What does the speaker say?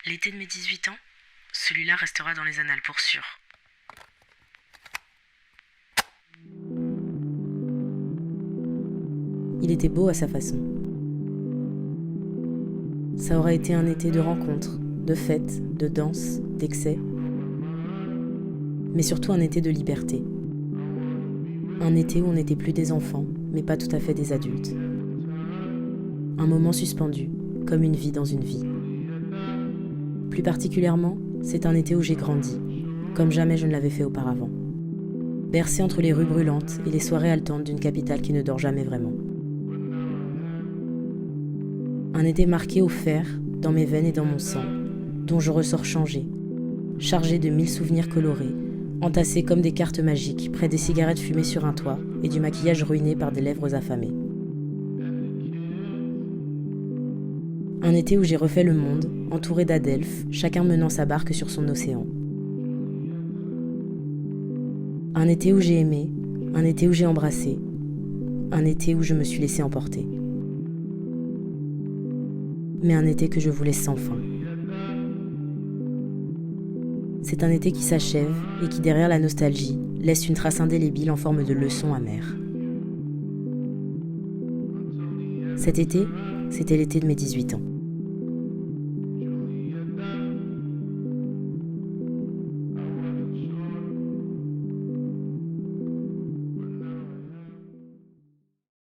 L'été de mes 18 ans, celui-là restera dans les annales pour sûr. Il était beau à sa façon. Ça aurait été un été de rencontres, de fêtes, de danses, d'excès, mais surtout un été de liberté. Un été où on n'était plus des enfants, mais pas tout à fait des adultes. Un moment suspendu, comme une vie dans une vie. Plus particulièrement, c'est un été où j'ai grandi, comme jamais je ne l'avais fait auparavant. Bercé entre les rues brûlantes et les soirées haletantes d'une capitale qui ne dort jamais vraiment. Un été marqué au fer, dans mes veines et dans mon sang, dont je ressors changé, chargé de 1000 souvenirs colorés, entassés comme des cartes magiques près des cigarettes fumées sur un toit et du maquillage ruiné par des lèvres affamées. Un été où j'ai refait le monde, entouré d'adelphes, chacun menant sa barque sur son océan. Un été où j'ai aimé, un été où j'ai embrassé, un été où je me suis laissé emporter. Mais un été que je vous laisse sans fin. C'est un été qui s'achève et qui, derrière la nostalgie, laisse une trace indélébile en forme de leçon amère. Cet été, c'était l'été de mes 18 ans.